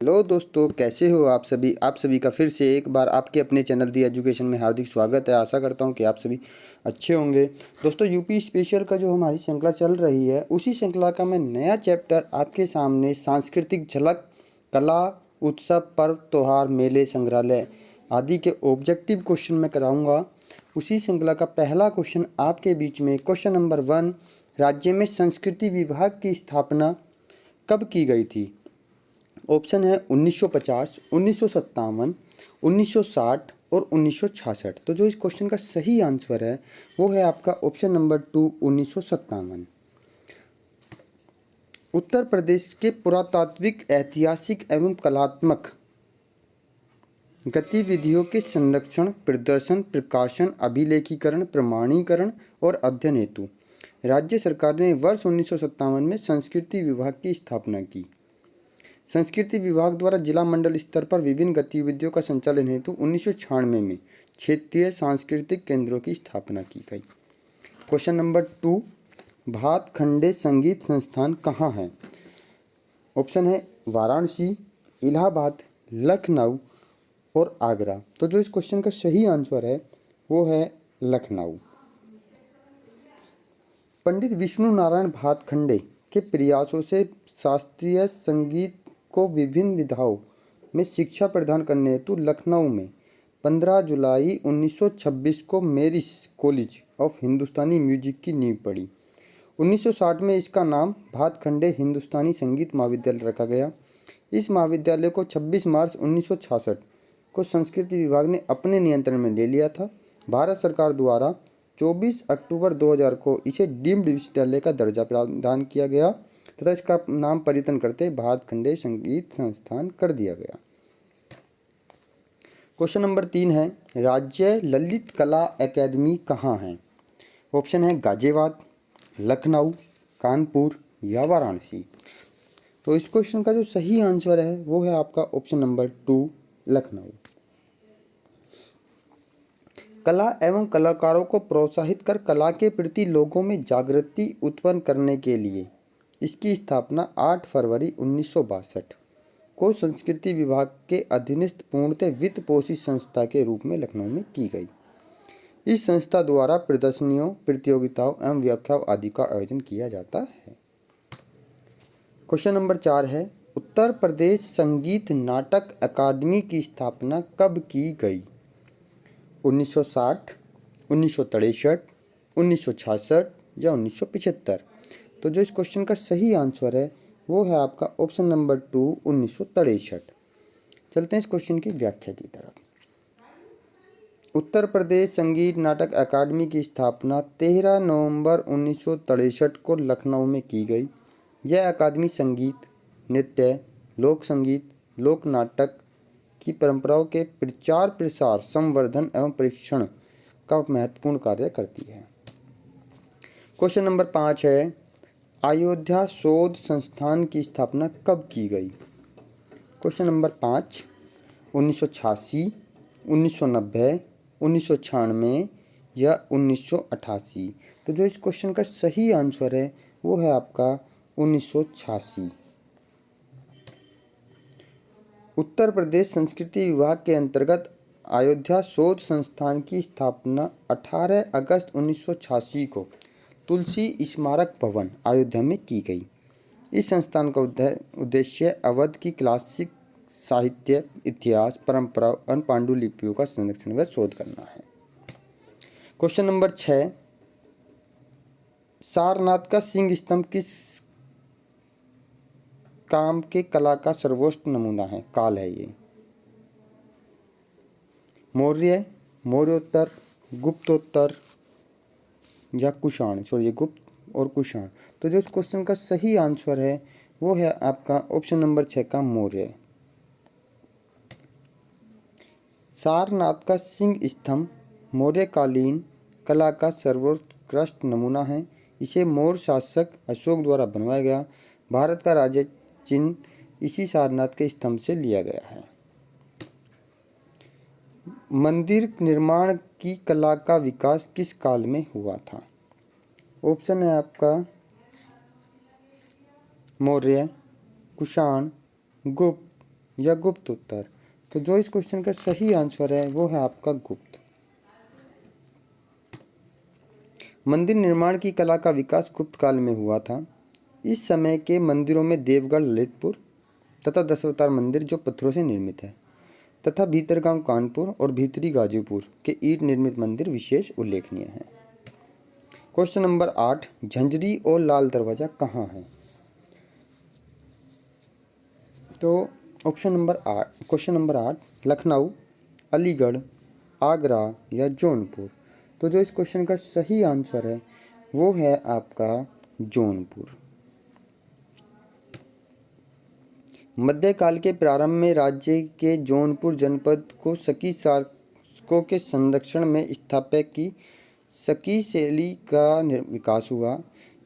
Hello दोस्तों, कैसे हो आप सभी का फिर से एक बार आपके अपने चैनल दी एजुकेशन में हार्दिक स्वागत है। आशा करता हूं कि आप सभी अच्छे होंगे। दोस्तों, यूपी स्पेशल का जो हमारी श्रृंखला चल रही है, उसी श्रृंखला का मैं नया चैप्टर आपके सामने सांस्कृतिक झलक, कला, उत्सव, पर्व, त्योहार, मेले, संग्रहालय आदि के ऑब्जेक्टिव क्वेश्चन में कराऊंगा। उसी श्रृंखला का पहला क्वेश्चन आपके बीच में, क्वेश्चन नंबर 1, राज्य में संस्कृति विभाग की स्थापना कब की गई थी? ऑप्शन है 1950, 1957, 1960 और 1966। तो जो इस क्वेश्चन का सही आंसर है वो है आपका ऑप्शन नंबर 2, 1957। उत्तर प्रदेश के पुरातात्विक, ऐतिहासिक एवं कलात्मक गतिविधियों के संरक्षण, प्रदर्शन, प्रकाशन, अभिलेखीकरण, प्रमाणीकरण और अध्ययन हेतु राज्य सरकार ने वर्ष 1957 में संस्कृति विभाग की स्थापना की। संस्कृति विभाग द्वारा जिला मंडल स्तर पर विभिन्न गतिविधियों का संचालन हेतु 1996 में क्षेत्रीय सांस्कृतिक केंद्रों की स्थापना की गई। क्वेश्चन नंबर 2, भातखंडे संगीत संस्थान कहाँ है? ऑप्शन है वाराणसी, इलाहाबाद, लखनऊ और आगरा। तो जो इस क्वेश्चन का सही आंसर है वो है लखनऊ। पंडित विष्णु नारायण भातखंडे के प्रयासों से शास्त्रीय संगीत को विभिन्न विधाओं में शिक्षा प्रदान करने हेतु लखनऊ में 15 जुलाई 1926 को मेरिस कॉलेज ऑफ हिंदुस्तानी म्यूजिक की नींव पड़ी। 1960 में इसका नाम भातखंडे हिंदुस्तानी संगीत महाविद्यालय रखा गया। इस महाविद्यालय को 26 मार्च 1966 को संस्कृति विभाग ने अपने नियंत्रण में ले लिया था। भारत सरकार द्वारा 24 अक्टूबर 2000 को इसे डीम्ड विश्वविद्यालय का दर्जा प्रदान किया गया तथा इसका नाम परिवर्तन करते भातखंडे संगीत संस्थान कर दिया गया। क्वेश्चन नंबर 3 है, राज्य ललित कला एकेडमी कहाँ है? ऑप्शन है गाजियाबाद, लखनऊ, कानपुर या वाराणसी। तो इस क्वेश्चन का जो सही आंसर है वो है आपका ऑप्शन नंबर 2, लखनऊ। कला एवं कलाकारों को प्रोत्साहित कर कला के प्रति लोगों में जागृति उत्पन्न करने के लिए इसकी स्थापना 8 फरवरी 1962 को संस्कृति विभाग के अधीनस्थ पूर्णतः वित्त पोषित संस्था के रूप में लखनऊ में की गई। इस संस्था द्वारा प्रदर्शनियों, प्रतियोगिताओं एवं व्याख्याओं आदि का आयोजन किया जाता है। क्वेश्चन नंबर 4 है, उत्तर प्रदेश संगीत नाटक अकादमी की स्थापना कब की गई? 1960, 1963, 1966 या 1975। तो जो इस क्वेश्चन का सही आंसर है वो है आपका ऑप्शन नंबर 2, 1963। चलते हैं इस क्वेश्चन की व्याख्या की तरफ। उत्तर प्रदेश संगीत नाटक अकादमी की स्थापना 13 नवंबर 1963 को लखनऊ में की गई। यह अकादमी संगीत, नृत्य, लोक संगीत, लोक नाटक की परंपराओं के प्रचार प्रसार, संवर्धन एवं परीक्षण का महत्वपूर्ण कार्य करती है। क्वेश्चन नंबर 5 है, अयोध्या शोध संस्थान की स्थापना कब की गई? क्वेश्चन नंबर 5, 1986, 1990, 1996 या 1988। तो जो इस क्वेश्चन का सही आंसर है वो है आपका 1986। उत्तर प्रदेश संस्कृति विभाग के अंतर्गत अयोध्या शोध संस्थान की स्थापना 18 अगस्त 1986 को तुलसी स्मारक भवन अयोध्या में की गई। इस संस्थान का उद्देश्य अवध की क्लासिक साहित्य, इतिहास, परंपरा और पांडुलिपियों का संरक्षण व शोध करना है। क्वेश्चन नंबर 6, सारनाथ का सिंह स्तंभ किस काम के कला का सर्वोत्कृष्ट नमूना है? काल है ये। मौर्य, मौर्योत्तर, गुप्तोत्तर या कुषाण। सॉरी, गुप्त और कुषाण। तो जो इस क्वेश्चन का सही आंसर है वो है आपका ऑप्शन नंबर 6 का मौर्य। सारनाथ का सिंह स्तंभ मौर्यकालीन कला का सर्वोत्कृष्ट नमूना है। इसे मौर्य शासक अशोक द्वारा बनवाया गया। भारत का राज्य चिन्ह इसी सारनाथ के स्तंभ से लिया गया है। मंदिर निर्माण की कला का विकास किस काल में हुआ था? ऑप्शन है आपका मौर्य, कुषाण, गुप्त या गुप्त उत्तर? तो जो इस क्वेश्चन का सही आंसर है वो है आपका गुप्त। मंदिर निर्माण की कला का विकास गुप्त काल में हुआ था। इस समय के मंदिरों में देवगढ़ ललितपुर तथा दशावतार मंदिर जो पत्थरों से निर्मित है तथा भीतरगांव कानपुर और भीतरी गाजीपुर के ईंट निर्मित मंदिर विशेष उल्लेखनीय हैं। क्वेश्चन नंबर 8, झंझरी और लाल दरवाजा कहाँ है? तो क्वेश्चन नंबर 8, लखनऊ, अलीगढ़, आगरा या जौनपुर? तो जो इस क्वेश्चन का सही आंसर है वो है आपका जौनपुर। मध्यकाल के प्रारंभ में राज्य के जौनपुर जनपद को शकी शासकों के संरक्षण में स्थापत्य की शकी शैली का विकास हुआ।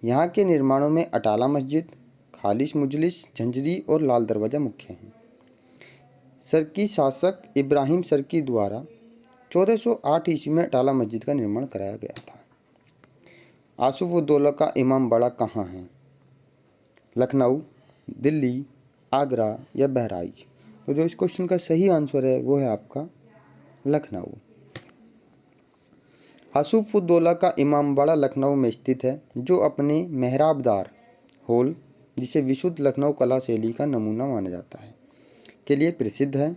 यहाँ के निर्माणों में अटाला मस्जिद, खालिश मुजलिस, झंझरी और लाल दरवाज़ा मुख्य हैं। शकी शासक इब्राहिम शर्की द्वारा 1408 ईस्वी में अटाला मस्जिद का निर्माण कराया गया था। आसूफ-उद-दौला का इमाम बाड़ा कहाँ है? लखनऊ, दिल्ली, आगरा या बहराइच? तो जो इस क्वेश्चन का सही आंसर है वो है आपका लखनऊ। आसूफ-उद-दौला का इमामबाड़ा लखनऊ में स्थित है जो अपने मेहराबदार हॉल, जिसे विशुद्ध लखनऊ कला शैली का नमूना माना जाता है, के लिए प्रसिद्ध है।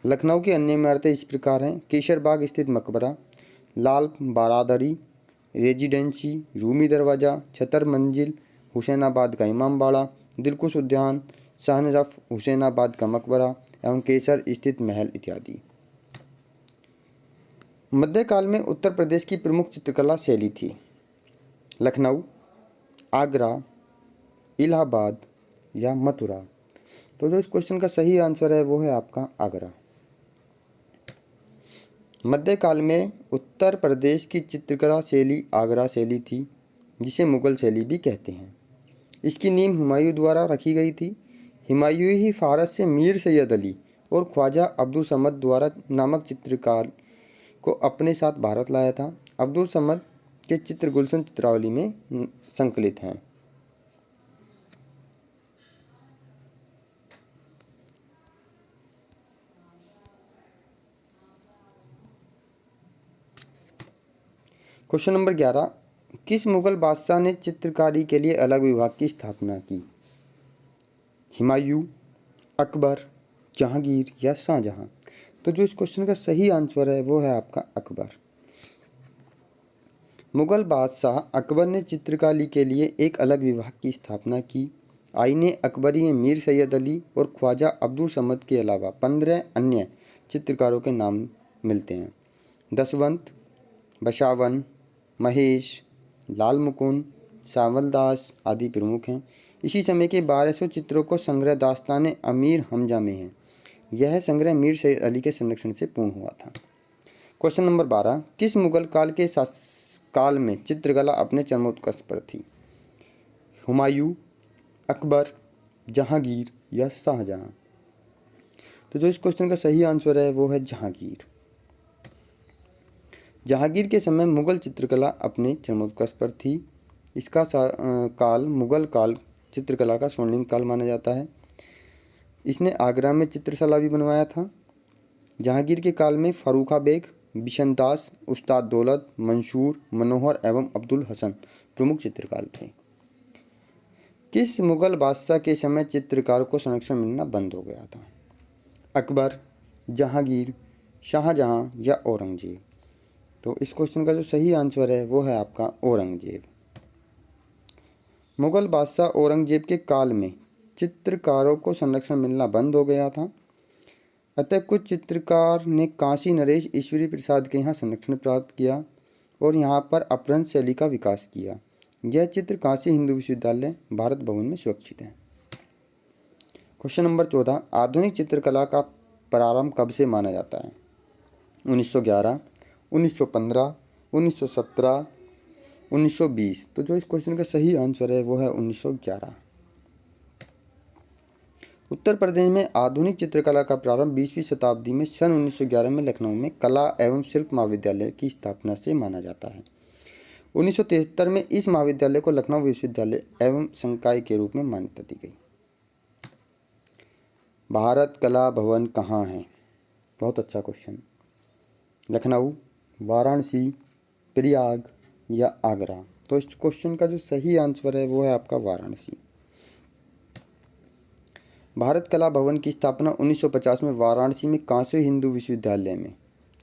लखनऊ की अन्य इमारतें इस प्रकार हैं: केसरबाग स्थित मकबरा, लाल बारादरी रेजिडेंसी, रूमी दरवाज़ा, छतर मंजिल, हुसैनाबाद का इमामबाड़ा, दिलकुश उद्यान, शाहनजफ हुसैनाबाद का मकबरा एवं केसर स्थित महल इत्यादि। मध्यकाल में उत्तर प्रदेश की प्रमुख चित्रकला शैली थी लखनऊ, आगरा, इलाहाबाद या मथुरा? तो जो इस क्वेश्चन का सही आंसर है वो है आपका आगरा। मध्यकाल में उत्तर प्रदेश की चित्रकला शैली आगरा शैली थी, जिसे मुगल शैली भी कहते हैं। इसकी नींव हुमायूं द्वारा रखी गई थी। हुमायूं ही फारस से मीर सैयद अली और ख्वाजा अब्दुल समद द्वारा नामक चित्रकार को अपने साथ भारत लाया था। अब्दुल समद के चित्र गुलशन चित्रावली में संकलित हैं। क्वेश्चन नंबर 11, किस मुगल बादशाह ने चित्रकारी के लिए अलग विभाग की स्थापना की? हुमायूं, अकबर, जहांगीर या शाहजहां? तो जो इस क्वेश्चन का सही आंसर है वो है आपका अकबर। मुगल बादशाह अकबर ने चित्रकारी के लिए एक अलग विभाग की स्थापना की। आईने अकबरी में मीर सैयद अली और ख्वाजा अब्दुल समद के अलावा 15 अन्य चित्रकारों के नाम मिलते हैं। दशवंत, बशावन, महेश, लाल मुकुंद, सावल दास आदि प्रमुख हैं। इसी समय के 1200 चित्रों को संग्रह दास्तान अमीर हमजा में है। यह संग्रह मीर सैयद अली के संरक्षण से पूर्ण हुआ था। क्वेश्चन नंबर 12, किस मुगल काल के काल में चित्रकला अपने चरमोत्कर्ष पर थी? हुमायूं, अकबर, जहांगीर या शाहजहां? तो जो इस क्वेश्चन का सही आंसर है वो है जहांगीर। जहांगीर के समय मुगल चित्रकला अपने चरमोत्कर्ष पर थी। इसका काल मुगल काल चित्रकला का स्वर्णिम काल माना जाता है। इसने आगरा में चित्रशाला भी बनवाया था। जहांगीर के काल में फर्रुखा बेग, बिशन दास, उस्ताद दौलत, मंसूर, मनोहर एवं अब्दुल हसन प्रमुख चित्रकार थे। किस मुगल बादशाह के समय चित्रकार को संरक्षण मिलना बंद हो गया था? अकबर, जहांगीर, शाहजहां या औरंगजेब? तो इस क्वेश्चन का जो सही आंसर है वो है आपका औरंगजेब। मुगल बादशाह औरंगजेब के काल में चित्रकारों को संरक्षण मिलना बंद हो गया था। अतः कुछ चित्रकार ने काशी नरेश ईश्वरी प्रसाद के यहाँ संरक्षण प्राप्त किया और यहाँ पर अपभ्रंश शैली का विकास किया। यह चित्र काशी हिंदू विश्वविद्यालय भारत भवन में सुरक्षित है। क्वेश्चन नंबर 14, आधुनिक चित्रकला का प्रारंभ कब से माना जाता है? 1911, 1915, 1917, 1920? तो जो इस क्वेश्चन का सही आंसर है वो है 1911। उत्तर प्रदेश में आधुनिक चित्रकला का प्रारंभ 20वीं शताब्दी में सन 1911 में लखनऊ में कला एवं शिल्प महाविद्यालय की स्थापना से माना जाता है। 1973 में इस महाविद्यालय को लखनऊ विश्वविद्यालय एवं संकाय के रूप में मान्यता दी गई। भारत कला भवन कहाँ है? बहुत अच्छा क्वेश्चन। लखनऊ, वाराणसी, प्रयाग या आगरा? तो इस क्वेश्चन का जो सही आंसर है वो है आपका वाराणसी। भारत कला भवन की स्थापना 1950 में वाराणसी में काशी हिंदू विश्वविद्यालय में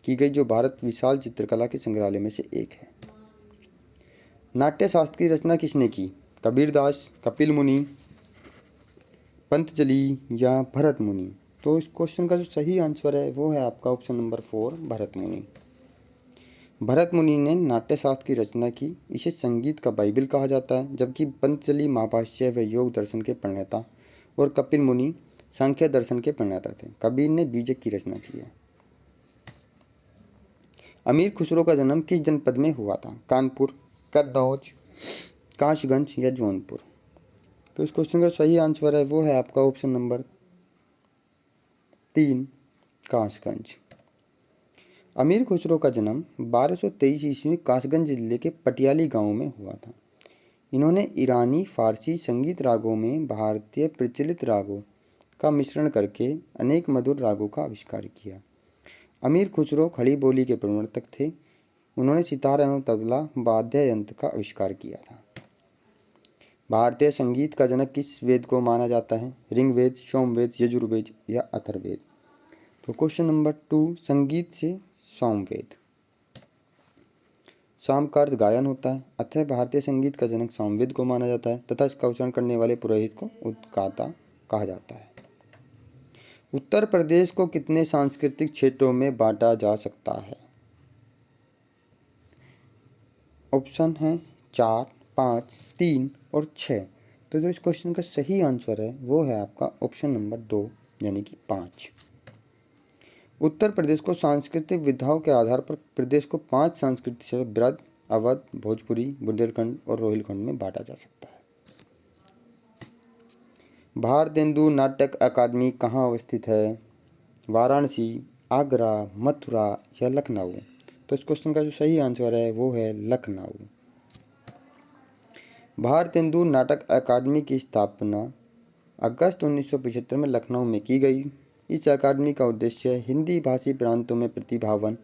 की गई, जो भारत विशाल चित्रकला के संग्रहालय में से एक है। नाट्य शास्त्र की रचना किसने की? कबीरदास, कपिल मुनि, पंतजलि या भरत मुनि? तो इस क्वेश्चन का जो सही आंसर है वो है आपका ऑप्शन नंबर 4, भरत मुनि। भरत मुनि ने नाट्य शास्त्र की रचना की। इसे संगीत का बाइबिल कहा जाता है, जबकि पंतजलि महाभाष्य व योग दर्शन के प्रणेता और कपिल मुनि सांख्य दर्शन के प्रणेता थे। कबीर ने बीजक की रचना की है। अमीर खुसरो का जन्म किस जनपद में हुआ था? कानपुर, कन्नौज, काशगंज या जौनपुर? तो इस क्वेश्चन का सही आंसर है वो है आपका ऑप्शन नंबर 3, काशगंज। अमीर खुसरो का जन्म 1223 ईस्वी में कासगंज जिले के पटियाली गांव में हुआ था। इन्होंने ईरानी फारसी संगीत रागों में भारतीय प्रचलित रागों का मिश्रण करके अनेक मधुर रागों का आविष्कार किया। अमीर खुसरो खड़ी बोली के प्रवर्तक थे। उन्होंने सितार एवं तबला वाद्य यंत्र का आविष्कार किया था। भारतीय संगीत का जनक किस वेद को माना जाता है? ऋग्वेद, सोमवेद, यजुर्वेद या अथर्ववेद? तो क्वेश्चन नंबर 2, संगीत से सामवेद। साम का अर्थ गायन होता है, अतः भारतीय संगीत का जनक सामवेद को माना जाता है तथा इसका उच्चारण करने वाले पुरोहित को उद्गाता कहा जाता है। उत्तर प्रदेश को कितने सांस्कृतिक क्षेत्रों में बांटा जा सकता है? ऑप्शन है 4, 5, 3 और 6। तो जो इस क्वेश्चन का सही आंसर है वो है आपका ऑप्शन नंबर 2 यानी कि 5। उत्तर प्रदेश को सांस्कृतिक विधाओं के आधार पर प्रदेश को 5 सांस्कृतिक क्षेत्र ब्रज, अवध, भोजपुरी, बुंदेलखंड और रोहिलखंड में बांटा जा सकता है। भारतेंदु नाटक अकादमी कहाँ अवस्थित है? वाराणसी, आगरा, मथुरा या लखनऊ? तो इस क्वेश्चन का जो सही आंसर है वो है लखनऊ। भारतेंदु नाटक अकादमी की स्थापना अगस्त 1975 में लखनऊ में की गई। इस अकादमी का उद्देश्य हिंदी भाषी प्रांतों में प्रतिभावान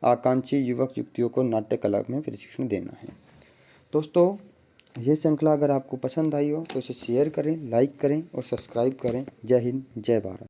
आकांक्षी युवक युवतियों को नाट्य कला में प्रशिक्षण देना है। दोस्तों, ये श्रृंखला अगर आपको पसंद आई हो तो इसे शेयर करें, लाइक करें और सब्सक्राइब करें। जय हिंद, जय भारत।